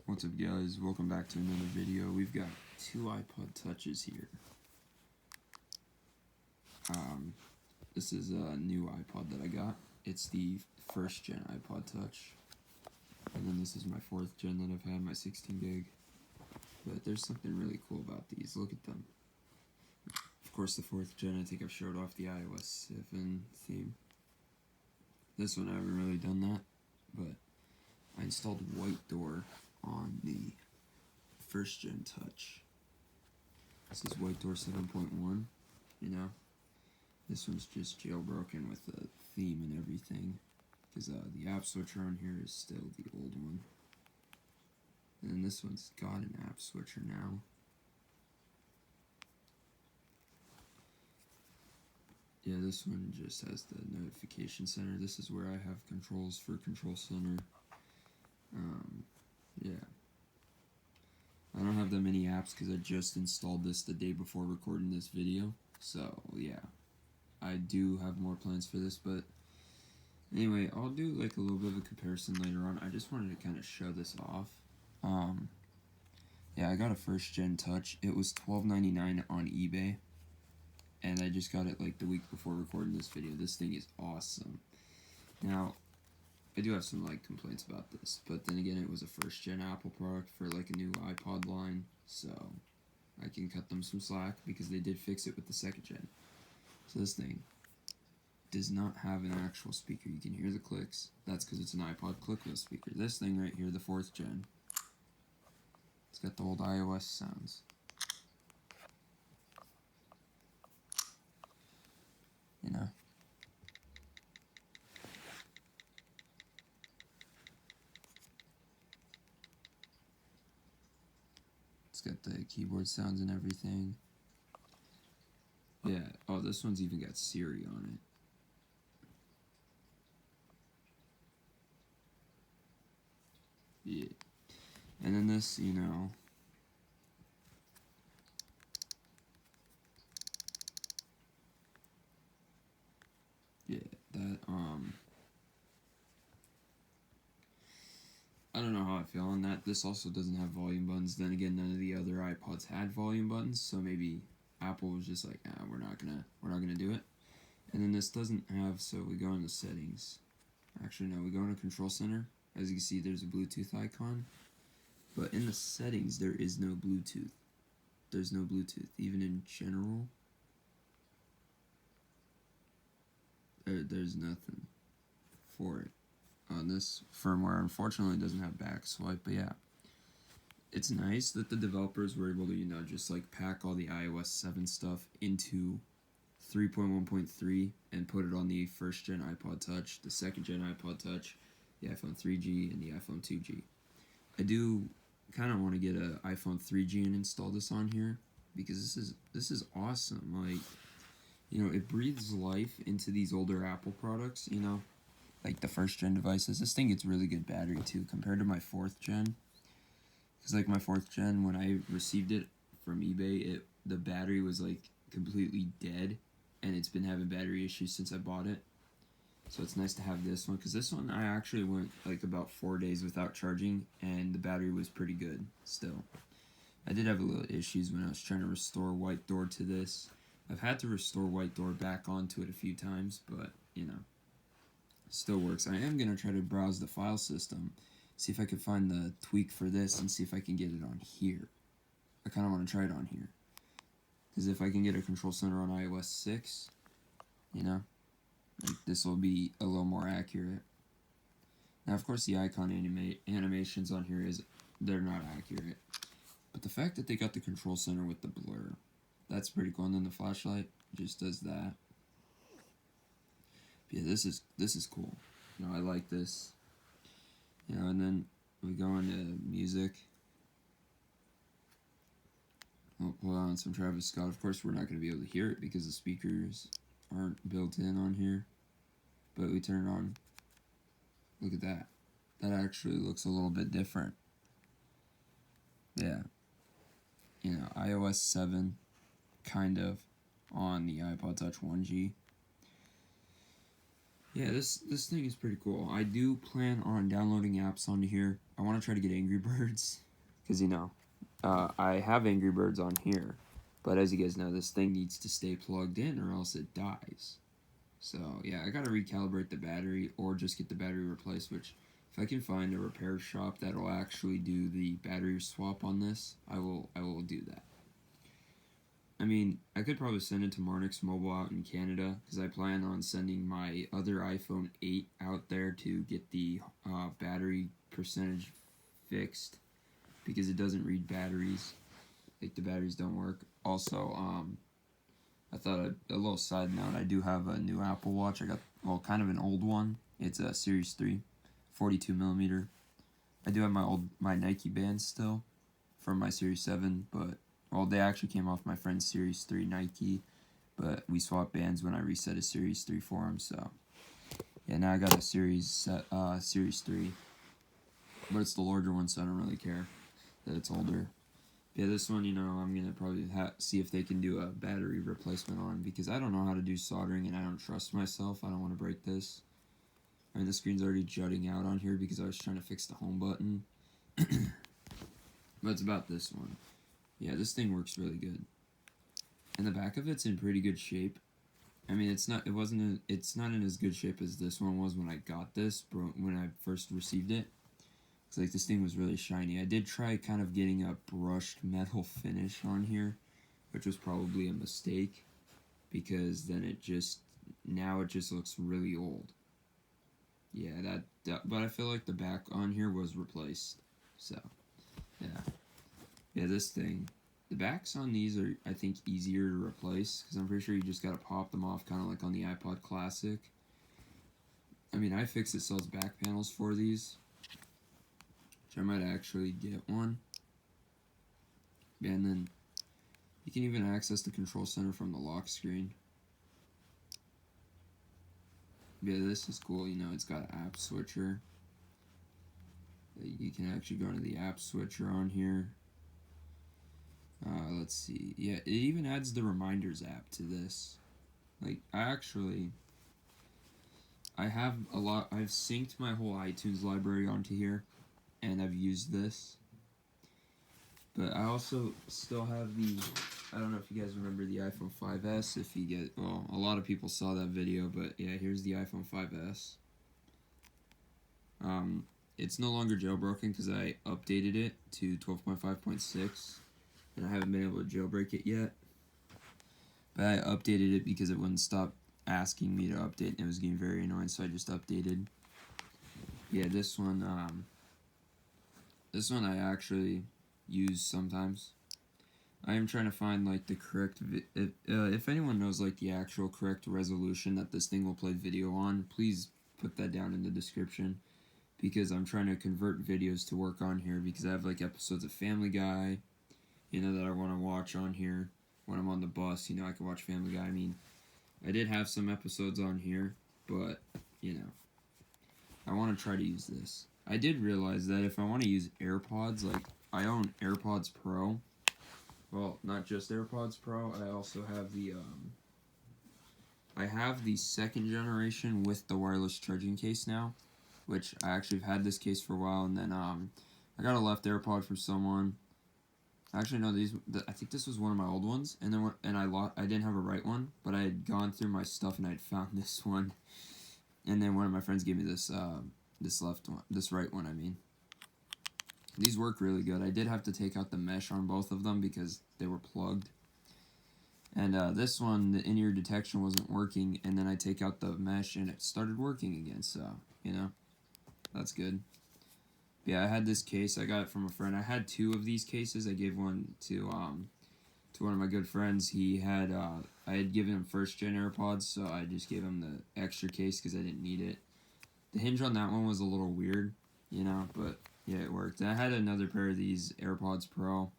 What's up guys, welcome back to another video. We've got two iPod touches here. This is a new iPod that I got. It's the first gen iPod touch. And then this is my fourth gen that I've had, my 16 gig. But there's something really cool about these, look at them. Of course the fourth gen, I think I've showed off the iOS 7 theme. This one I haven't really done that, but I installed Whited00r on the first gen touch. This is Whited00r 7.1, you know. This one's just jailbroken with the theme and everything, because the app switcher on here is still the old one. And then this one's got an app switcher now. Yeah, this one just has the notification center. This is where I have controls for Control Center. Yeah. I don't have that many apps because I just installed this the day before recording this video. So, yeah. I do have more plans for this, but anyway, I'll do like a little bit of a comparison later on. I just wanted to kind of show this off. Yeah, I got a first gen touch. It was $12.99 on eBay. And I just got it like the week before recording this video. This thing is awesome. Now, I do have some like complaints about this, but then again, it was a first gen Apple product for like a new iPod line, so I can cut them some slack because they did fix it with the second gen. So this thing does not have an actual speaker. You can hear the clicks. That's because it's an iPod clickless speaker. This thing right here, the fourth gen, it's got the old iOS sounds. You know? It's got the keyboard sounds and everything. Yeah, oh, this one's even got Siri on it. Yeah. And then this, you know, yeah, that, I don't know how I feel on that. This also doesn't have volume buttons. Then again, none of the other iPods had volume buttons, so maybe Apple was just like, we're not gonna do it. And then this doesn't have, so we go into settings. Actually, no, we go into Control Center. As you can see, there's a Bluetooth icon. But in the settings, there is no Bluetooth. There's no Bluetooth. Even in general, there's nothing for it. This firmware unfortunately doesn't have back swipe, but yeah. It's nice that the developers were able to, you know, just like pack all the iOS 7 stuff into 3.1.3 and put it on the first gen iPod Touch, the second gen iPod Touch, the iPhone 3G, and the iPhone 2G. I do kind of want to get an iPhone 3G and install this on here because this is awesome. Like, you know, it breathes life into these older Apple products, you know, like the first gen devices. This thing gets really good battery too compared to my fourth gen. Because like my fourth gen, when I received it from eBay, the battery was like completely dead, and it's been having battery issues since I bought it. So it's nice to have this one, because this one I actually went like about 4 days without charging, and the battery was pretty good still. I did have a little issues when I was trying to restore Whited00r to this. I've had to restore Whited00r back onto it a few times, but you know, it still works. I am going to try to browse the file system, see if I can find the tweak for this, and see if I can get it on here. I kind of want to try it on here, because if I can get a Control Center on iOS 6, you know, like this will be a little more accurate. Now, of course, the icon animations on here they're not accurate, but the fact that they got the Control Center with the blur, that's pretty cool. And then the flashlight just does that. But yeah, this is cool. You know, I like this. You know, and then we go into music. I'll pull on some Travis Scott. Of course, we're not going to be able to hear it because the speakers aren't built in on here. But we turn it on. Look at that. That actually looks a little bit different. Yeah. You know, iOS 7, kind of, on the iPod Touch 1G. Yeah, this thing is pretty cool. I do plan on downloading apps onto here. I want to try to get Angry Birds, because, you know, I have Angry Birds on here, but as you guys know, this thing needs to stay plugged in or else it dies. So, yeah, I gotta recalibrate the battery or just get the battery replaced, which, if I can find a repair shop that'll actually do the battery swap on this, I will do that. I mean, I could probably send it to Marnix Mobile out in Canada, because I plan on sending my other iPhone 8 out there to get the battery percentage fixed, because it doesn't read batteries. Like, the batteries don't work. Also, I thought a little side note, I do have a new Apple Watch. I got, well, kind of an old one. It's a Series 3, 42 millimeter. I do have my Nike bands still from my Series 7, but, well, they actually came off my friend's Series 3 Nike, but we swapped bands when I reset a Series 3 for him, so, yeah, now I got a Series 3, but it's the larger one, so I don't really care that it's older. Yeah, this one, you know, I'm going to probably see if they can do a battery replacement on, because I don't know how to do soldering and I don't trust myself. I don't want to break this. I mean, the screen's already jutting out on here because I was trying to fix the home button. But it's about this one. Yeah, this thing works really good. And the back of it's in pretty good shape. I mean, it's not in as good shape as this one was when I got this, when I first received it. It's like this thing was really shiny. I did try kind of getting a brushed metal finish on here, which was probably a mistake, because then now it just looks really old. Yeah, but I feel like the back on here was replaced. So, yeah. Yeah, this thing. The backs on these are, I think, easier to replace, because I'm pretty sure you just gotta pop them off, kind of like on the iPod Classic. I mean, iFixit sells back panels for these, which I might actually get one. Yeah, and then you can even access the control center from the lock screen. Yeah, this is cool. You know, it's got an app switcher. You can actually go into the app switcher on here. Let's see. Yeah, it even adds the reminders app to this. Like, I've synced my whole iTunes library onto here, and I've used this. But I also still have I don't know if you guys remember the iPhone 5S. Well, a lot of people saw that video, but yeah, here's the iPhone 5S. It's no longer jailbroken because I updated it to 12.5.6, and I haven't been able to jailbreak it yet. But I updated it because it wouldn't stop asking me to update, and it was getting very annoying, so I just updated. Yeah, this one I actually use sometimes. I am trying to find, like, the correct, if anyone knows, like, the actual correct resolution that this thing will play video on, please put that down in the description, because I'm trying to convert videos to work on here, because I have, like, episodes of Family Guy, you know, that I want to watch on here. When I'm on the bus, you know, I can watch Family Guy. I mean, I did have some episodes on here, but, you know, I want to try to use this. I did realize that if I want to use AirPods, like, I own AirPods Pro. Well, not just AirPods Pro, I also have I have the second generation with the wireless charging case now, which I actually have had this case for a while, and then, I got a left AirPod from someone. Actually, no, I think this was one of my old ones, and then I didn't have a right one, but I had gone through my stuff and I had found this one, and then one of my friends gave me this right one, I mean. These work really good. I did have to take out the mesh on both of them because they were plugged. And this one, the in-ear detection wasn't working, and then I take out the mesh and it started working again, so, you know, that's good. Yeah, I had this case. I got it from a friend. I had two of these cases. I gave one to one of my good friends. He had I had given him first-gen AirPods, so I just gave him the extra case because I didn't need it. The hinge on that one was a little weird, you know, but yeah, it worked. And I had another pair of these AirPods Pro,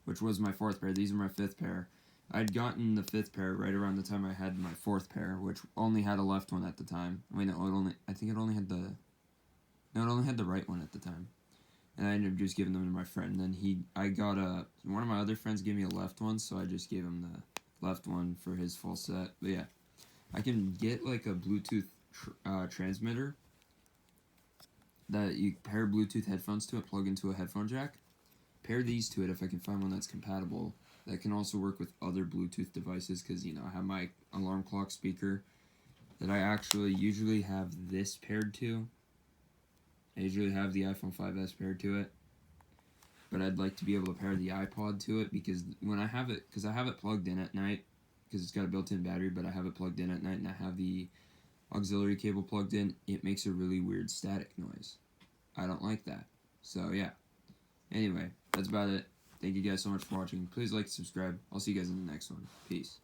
which was my fourth pair. These are my fifth pair. I'd gotten the fifth pair right around the time I had my fourth pair, which only had a left one at the time. I mean, I think it only had it only had the right one at the time. And I ended up just giving them to my friend. And then one of my other friends gave me a left one, so I just gave him the left one for his full set. But yeah, I can get like a Bluetooth transmitter that you pair Bluetooth headphones to it, plug into a headphone jack. Pair these to it if I can find one that's compatible. That can also work with other Bluetooth devices because, you know, I have my alarm clock speaker that I actually usually have this paired to. I usually have the iPhone 5S paired to it. But I'd like to be able to pair the iPod to it because when I have it, because I have it plugged in at night, because it's got a built-in battery, but I have it plugged in at night and I have the auxiliary cable plugged in, it makes a really weird static noise. I don't like that. So yeah. Anyway, that's about it. Thank you guys so much for watching. Please like and subscribe. I'll see you guys in the next one. Peace.